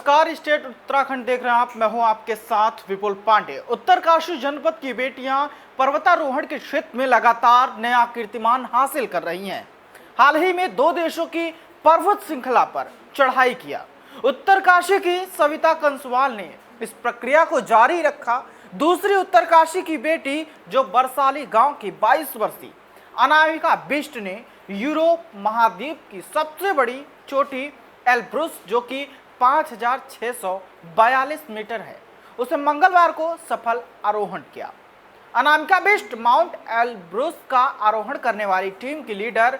नमस्कार, स्टेट उत्तराखंड देख रहे हैं आप। मैं हूं आपके साथ विपुल पांडे। उत्तरकाशी जनपद की बेटियां पर्वतारोहण के क्षेत्र में लगातार नया कीर्तिमान हासिल कर रही हैं। हाल ही में दो देशों की पर्वत श्रृंखला पर चढ़ाई किया। उत्तरकाशी की सविता कंसवाल ने इस प्रक्रिया को जारी रखा। दूसरी उत्तरकाशी की बेटी जो बरसाली गांव की 22 वर्षीय अनामिका बिष्ट ने यूरोप महाद्वीप की सबसे बड़ी चोटी एल्ब्रुस जो कि 5,642 मीटर है, उसे मंगलवार को सफल आरोहण किया। अनामिका बिष्ट माउंट एल्ब्रुस का आरोहण करने वाली टीम की लीडर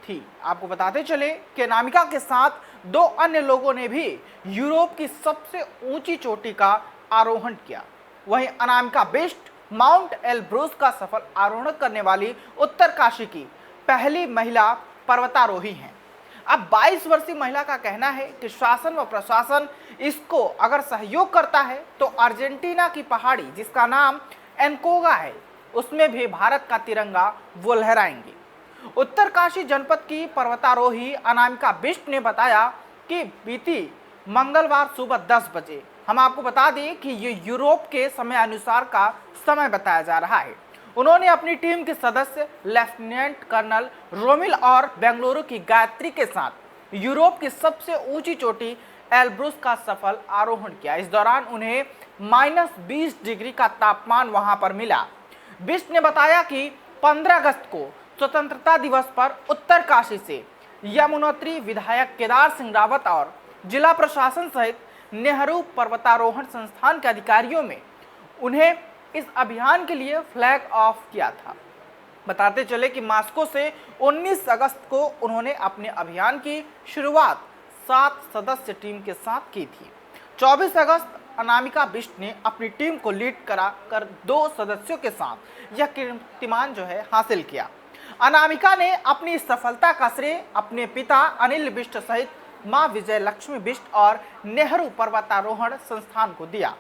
थी। आपको बताते चले कि अनामिका के साथ दो अन्य लोगों ने भी यूरोप की सबसे ऊंची चोटी का आरोहण किया। वहीं अनामिका बिष्ट माउंट एल्ब्रुस का सफल आरोहण करने वाली उत्तरकाशी की पहली महिला पर्वतारोही हैं। अब 22 वर्षीय महिला का कहना है कि शासन व प्रशासन इसको अगर सहयोग करता है तो अर्जेंटीना की पहाड़ी जिसका नाम एनकोगा है, उसमें भी भारत का तिरंगा वो लहराएंगे। उत्तरकाशी जनपद की पर्वतारोही अनामिका बिष्ट ने बताया कि बीती मंगलवार सुबह 10 बजे, हम आपको बता दें कि ये यूरोप के समय अनुसार का समय बताया जा रहा है, उन्होंने अपनी टीम के सदस्य लेफ्टिनेंट कर्नल रोमिल और बेंगलुरु की गायत्री के साथ यूरोप की सबसे ऊंची चोटी एल्ब्रुस का सफल आरोहण किया। इस दौरान उन्हें -20 डिग्री का तापमान वहां पर मिला। बिष्ट ने बताया कि 15 अगस्त को स्वतंत्रता दिवस पर उत्तरकाशी से यमुनोत्री विधायक केदार सिंह रावत और जिला प्रशासन सहित नेहरू पर्वतारोहण संस्थान के अधिकारियों में उन्हें इस अभियान के लिए फ्लैग ऑफ किया था। बताते चले कि मास्को से 19 अगस्त को उन्होंने अपने अभियान की शुरुआत 7 सदस्य टीम के साथ की थी। 24 अगस्त अनामिका बिष्ट ने अपनी टीम को लीड कराकर 2 सदस्यों के साथ यह कीर्तिमान हासिल किया। अनामिका ने अपनी इस सफलता का श्रेय अपने पिता अनिल बिष्ट सहित मां विजय लक्ष्मी बिष्ट और नेहरू पर्वतारोहण संस्थान को दिया।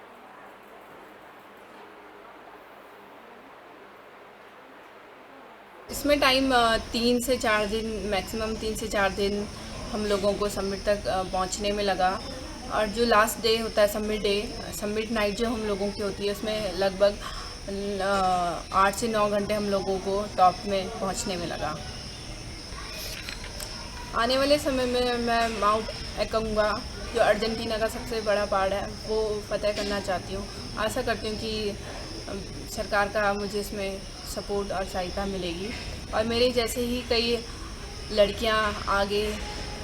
इसमें टाइम 3 से 4 दिन, मैक्सिमम 3 से 4 दिन हम लोगों को समिट तक पहुंचने में लगा। और जो लास्ट डे होता है समिट नाइट जो हम लोगों की होती है, उसमें लगभग 8 से 9 घंटे हम लोगों को टॉप में पहुंचने में लगा। आने वाले समय में मैं माउंट एकोंगा जो अर्जेंटीना का सबसे बड़ा पहाड़ है वो फतह करना चाहती हूँ। आशा करती हूँ कि सरकार का मुझे इसमें सपोर्ट और सहायता मिलेगी और मेरे जैसे ही कई लड़कियां आगे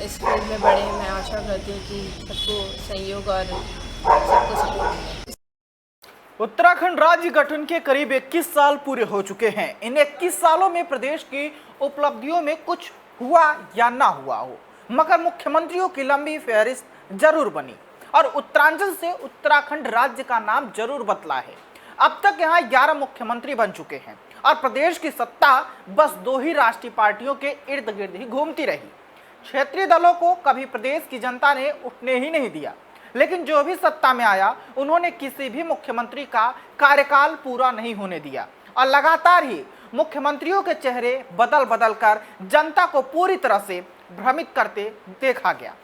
इस फील्ड में बढ़े। मैं आशा करती हूँ कि सबको सहयोग और सबको सपोर्ट मिले। उत्तराखंड राज्य गठन के करीब 21 साल पूरे हो चुके हैं। इन 21 सालों में प्रदेश की उपलब्धियों में कुछ हुआ या ना हुआ हो, मगर मुख्यमंत्रियों की लंबी फहरिस्त जरूर बनी और उत्तरांचल से उत्तराखंड राज्य का नाम जरूर बदला है। अब तक यहाँ 11 मुख्यमंत्री बन चुके हैं और प्रदेश की सत्ता बस 2 ही राष्ट्रीय पार्टियों के इर्द गिर्द ही घूमती रही। क्षेत्रीय दलों को कभी प्रदेश की जनता ने उठने ही नहीं दिया, लेकिन जो भी सत्ता में आया उन्होंने किसी भी मुख्यमंत्री का कार्यकाल पूरा नहीं होने दिया और लगातार ही मुख्यमंत्रियों के चेहरे बदल बदल कर जनता को पूरी तरह से भ्रमित करते देखा गया।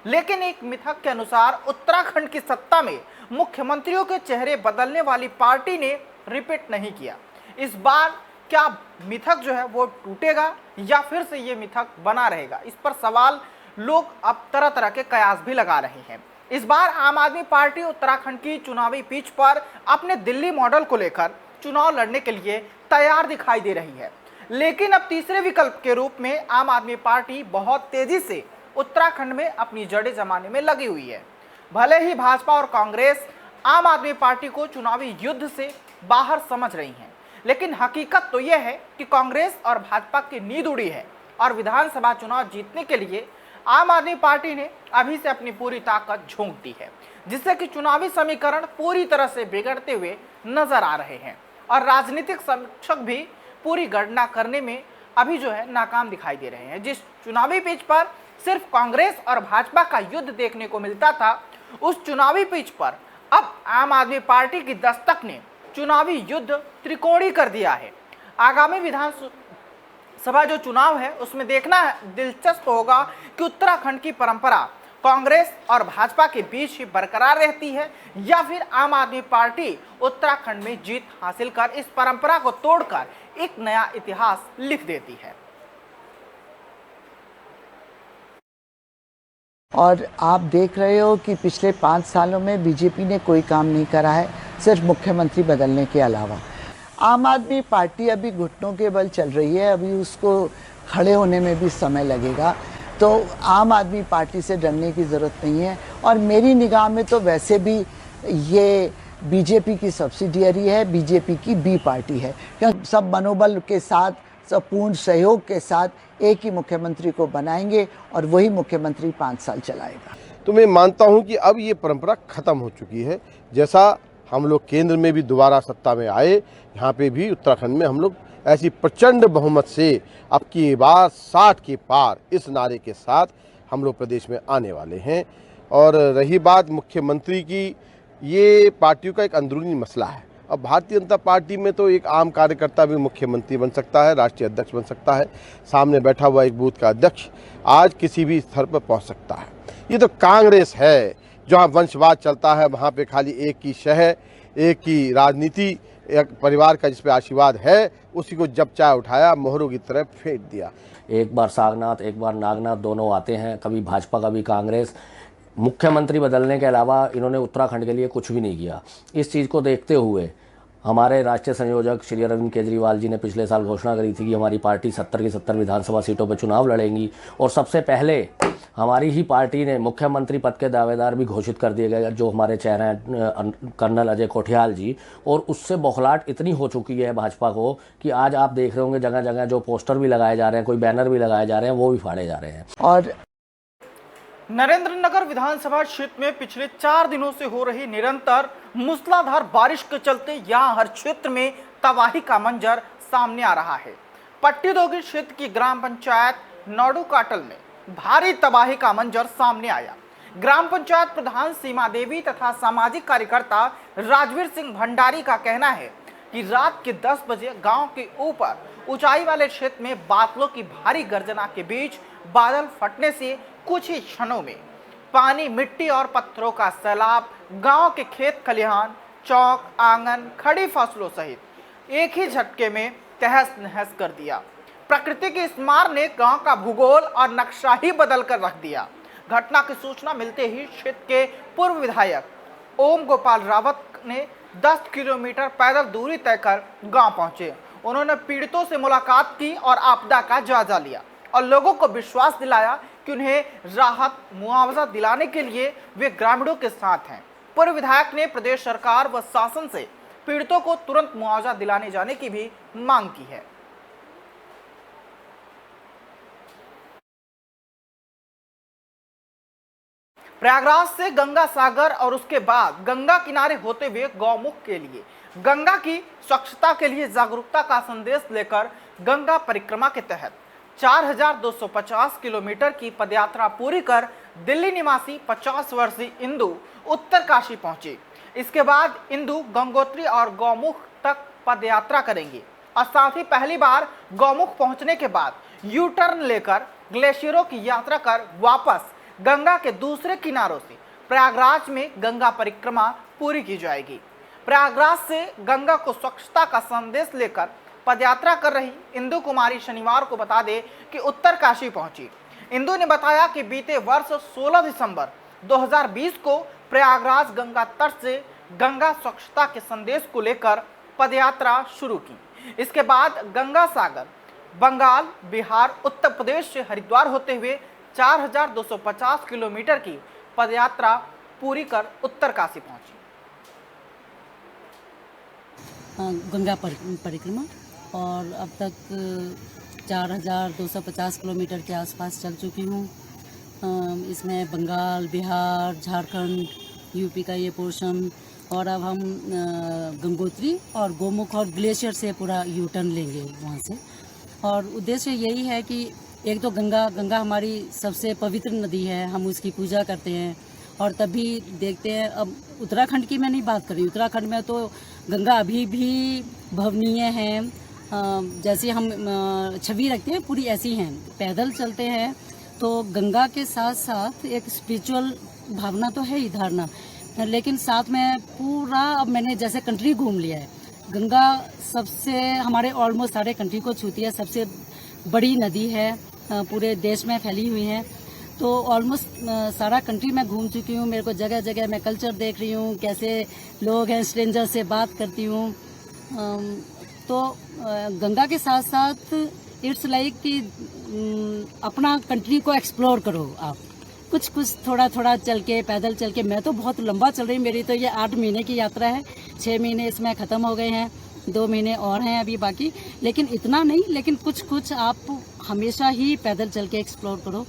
लेकिन एक मिथक के अनुसार उत्तराखंड की सत्ता में मुख्यमंत्रियों के चेहरे बदलने वाली पार्टी ने रिपीट नहीं किया। इस बार क्या मिथक वो टूटेगा या फिर से ये मिथक बना रहेगा, इस पर सवाल लोग अब तरह तरह के कयास भी लगा रहे हैं। इस बार आम आदमी पार्टी उत्तराखंड की चुनावी पिच पर अपने दिल्ली मॉडल को लेकर चुनाव लड़ने के लिए तैयार दिखाई दे रही है, लेकिन अब तीसरे विकल्प के रूप में आम आदमी पार्टी बहुत तेजी से उत्तराखंड में अपनी जड़ें जमाने में लगी हुई है। भले ही भाजपा और कांग्रेस आम आदमी पार्टी को चुनावी युद्ध से बाहर समझ रही हैं, लेकिन हकीकत तो यह है कि कांग्रेस और भाजपा की नींद उड़ी है और विधानसभा चुनाव जीतने के लिए आम आदमी पार्टी ने अभी से अपनी पूरी ताकत झोंक दी है, जिससे कि चुनावी समीकरण पूरी तरह से बिगड़ते हुए नजर आ रहे हैं और राजनीतिक समीक्षक भी पूरी गणना करने में अभी नाकाम दिखाई दे रहे हैं। जिस चुनावी पिच पर सिर्फ कांग्रेस और भाजपा का युद्ध देखने को मिलता था, उस चुनावी पिच पर अब आम आदमी पार्टी की दस्तक ने चुनावी युद्ध त्रिकोणीय कर दिया है। आगामी विधानसभा जो चुनाव है उसमें देखना दिलचस्प होगा कि उत्तराखंड की परंपरा कांग्रेस और भाजपा के बीच ही बरकरार रहती है या फिर आम आदमी पार्टी उत्तराखंड में जीत हासिल कर इस परंपरा को तोड़कर एक नया इतिहास लिख देती है। और आप देख रहे हो कि पिछले 5 सालों में बीजेपी ने कोई काम नहीं करा है, सिर्फ मुख्यमंत्री बदलने के अलावा। आम आदमी पार्टी अभी घुटनों के बल चल रही है, अभी उसको खड़े होने में भी समय लगेगा, तो आम आदमी पार्टी से डरने की ज़रूरत नहीं है। और मेरी निगाह में तो वैसे भी ये बीजेपी की सब्सिडियरी है, बीजेपी की बी पार्टी है, क्योंकि सब मनोबल के साथ, सब पूर्ण सहयोग के साथ एक ही मुख्यमंत्री को बनाएंगे और वही मुख्यमंत्री 5 साल चलाएगा। तो मैं मानता हूं कि अब ये परंपरा खत्म हो चुकी है। जैसा हम लोग केंद्र में भी दोबारा सत्ता में आए, यहाँ पे भी उत्तराखंड में हम लोग ऐसी प्रचंड बहुमत से अब की बार 60 के पार इस नारे के साथ हम लोग प्रदेश में आने वाले हैं। और रही बात मुख्यमंत्री की, ये पार्टियों का एक अंदरूनी मसला है। अब भारतीय जनता पार्टी में तो एक आम कार्यकर्ता भी मुख्यमंत्री बन सकता है, राष्ट्रीय अध्यक्ष बन सकता है, सामने बैठा हुआ एक बूथ का अध्यक्ष आज किसी भी स्तर पर पहुंच सकता है। ये तो कांग्रेस है, जहां वंशवाद चलता है, वहां पे खाली एक की शह, एक की राजनीति, एक परिवार का जिस पे आशीर्वाद है उसी को जब चाहे उठाया, मोहरों की तरह फेंक दिया। एक बार सागनाथ, एक बार नागनाथ, दोनों आते हैं, कभी भाजपा कभी कांग्रेस। मुख्यमंत्री बदलने के अलावा इन्होंने उत्तराखंड के लिए कुछ भी नहीं किया। इस चीज़ को देखते हुए हमारे राष्ट्रीय संयोजक श्री अरविंद केजरीवाल जी ने पिछले साल घोषणा करी थी कि हमारी पार्टी 70 की 70 विधानसभा सीटों पर चुनाव लड़ेंगी, और सबसे पहले हमारी ही पार्टी ने मुख्यमंत्री पद के दावेदार भी घोषित कर दिए गए, जो हमारे चेहरे हैं कर्नल अजय कोठियाल जी। और उससे बौखलाहट इतनी हो चुकी है भाजपा को कि आज आप देख रहे होंगे जगह जगह जो पोस्टर भी लगाए जा रहे हैं, कोई बैनर भी लगाए जा रहे हैं, वो भी फाड़े जा रहे हैं। और नरेंद्रनगर विधानसभा क्षेत्र में पिछले 4 दिनों से हो रही निरंतर मूसलाधार बारिश के चलते यहां हर क्षेत्र में तबाही का मंजर सामने आ रहा है। पट्टी दोगी क्षेत्र की ग्राम पंचायत नौडू काटल में भारी तबाही का मंजर सामने आया। ग्राम पंचायत प्रधान सीमा देवी तथा सामाजिक कार्यकर्ता राजवीर सिंह भंडारी का कहना है कि रात के 10 बजे गांव के ऊपर ऊंचाई वाले क्षेत्र में बादलों की भारी गर्जना के बीच बादल फटने से कुछ ही क्षणों में पानी, मिट्टी और पत्थरों का सैलाब गांव के खेत खलिहान, चौक, आंगन, खड़ी फसलों सहित एक ही झटके में तहस नहस कर दिया। प्रकृति की इस मार ने गांव का भूगोल और नक्शा ही बदल कर रख दिया। घटना की सूचना मिलते ही क्षेत्र के पूर्व विधायक ओम गोपाल रावत ने 10 किलोमीटर पैदल दूरी तय कर गांव पहुंचे। उन्होंने पीड़ितों से मुलाकात की और आपदा का जायजा लिया और लोगों को विश्वास दिलाया कि उन्हें राहत मुआवजा दिलाने के लिए वे ग्रामीणों के साथ हैं। पूर्व विधायक ने प्रदेश सरकार व शासन से पीड़ितों को तुरंत मुआवजा दिलाने जाने की भी मांग की है। प्रयागराज से गंगा सागर और उसके बाद गंगा किनारे होते हुए गौमुख के लिए गंगा की स्वच्छता के लिए जागरूकता का संदेश लेकर गंगा परिक्रमा के तहत 4250 किलोमीटर की पदयात्रा पूरी कर दिल्ली निवासी 50 वर्षीय इंदु उत्तरकाशी पहुंची। इसके बाद इंदु गंगोत्री और गौमुख तक पदयात्रा करेंगी और साथ ही पहली बार गौमुख पहुंचने के बाद यू टर्न लेकर ग्लेशियरों की यात्रा कर वापस गंगा के दूसरे किनारों से प्रयागराज में गंगा परिक्रमा पूरी की जाएगी। प्रयागराज से गंगा को स्वच्छता का संदेश लेकर पदयात्रा कर रही इंदु कुमारी शनिवार को बता दे कि उत्तरकाशी पहुंची। इंदु ने बताया कि बीते वर्ष 16 दिसंबर 2020 को प्रयागराज गंगा तट से गंगा स्वच्छता के संदेश को लेकर पदयात्रा शुरू की। इसके बाद गंगा सागर, बंगाल, बिहार, उत्तर प्रदेश से हरिद्वार होते हुए 4250 किलोमीटर की पदयात्रा पूरी कर उत्तरकाशी पहुंची। गंगा परिक्रमा और अब तक 4250 किलोमीटर के आसपास चल चुकी हूँ। इसमें बंगाल, बिहार, झारखंड, यूपी का ये पोर्शन, और अब हम गंगोत्री और गोमुख और ग्लेशियर से पूरा यू टर्न लेंगे वहाँ से। और उद्देश्य यही है कि एक तो गंगा हमारी सबसे पवित्र नदी है, हम उसकी पूजा करते हैं। और तभी देखते हैं, अब उत्तराखंड की मैं नहीं बात कर रही, उत्तराखंड में तो गंगा अभी भी भवनीय है। जैसे हम छवि रखते हैं पूरी ऐसी हैं। पैदल चलते हैं तो गंगा के साथ साथ एक स्पिरिचुअल भावना तो है ही, धारणा, लेकिन साथ में पूरा अब मैंने जैसे कंट्री घूम लिया है। गंगा सबसे हमारे ऑलमोस्ट सारे कंट्री को छूती है, सबसे बड़ी नदी है, पूरे देश में फैली हुई है। तो ऑलमोस्ट सारा कंट्री मैं घूम चुकी हूँ। मेरे को जगह जगह मैं कल्चर देख रही हूँ, कैसे लोग हैं, स्ट्रेंजर से बात करती हूँ। तो गंगा के साथ साथ इट्स लाइक कि अपना कंट्री को एक्सप्लोर करो आप, कुछ कुछ थोड़ा थोड़ा चल के, पैदल चल के। मैं तो बहुत लंबा चल रही हूँ, मेरी तो ये 8 महीने की यात्रा है। 6 महीने इसमें ख़त्म हो गए हैं, 2 महीने और हैं अभी बाकी, लेकिन इतना नहीं, लेकिन कुछ कुछ आप हमेशा ही पैदल चल के एक्सप्लोर करो।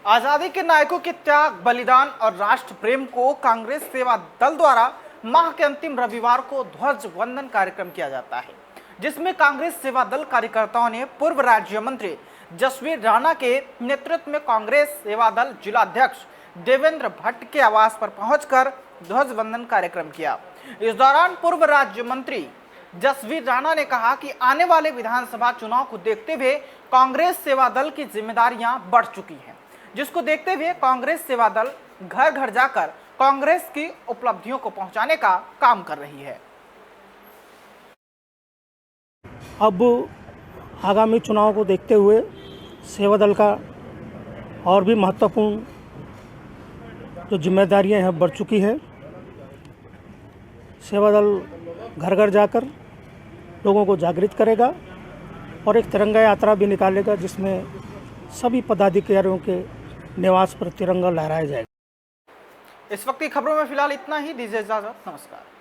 आजादी के नायकों के त्याग, बलिदान और राष्ट्र प्रेम को कांग्रेस सेवा दल द्वारा माह के अंतिम रविवार को ध्वज वंदन कार्यक्रम किया जाता है, जिसमें कांग्रेस सेवा दल कार्यकर्ताओं ने पूर्व राज्य मंत्री जसवीर राणा के नेतृत्व में कांग्रेस सेवा दल जिलाध्यक्ष देवेंद्र भट्ट के आवास पर पहुंचकर ध्वज वंदन कार्यक्रम किया। इस दौरान पूर्व राज्य मंत्री जसवीर राणा ने कहा कि आने वाले विधानसभा चुनाव को देखते हुए कांग्रेस सेवा दल की जिम्मेदारियां बढ़ चुकी हैं, जिसको देखते हुए कांग्रेस सेवा दल घर घर जाकर कांग्रेस की उपलब्धियों को पहुंचाने का काम कर रही है। अब आगामी चुनाव को देखते हुए सेवा दल का और भी महत्वपूर्ण जो जिम्मेदारियां हैं बढ़ चुकी है। सेवा दल घर घर जाकर लोगों को जागृत करेगा और एक तिरंगा यात्रा भी निकालेगा, जिसमें सभी पदाधिकारियों के निवास पर तिरंगा लहराया जाएगा। इस वक्त की खबरों में फिलहाल इतना ही। दीजिए इजाजत, नमस्कार।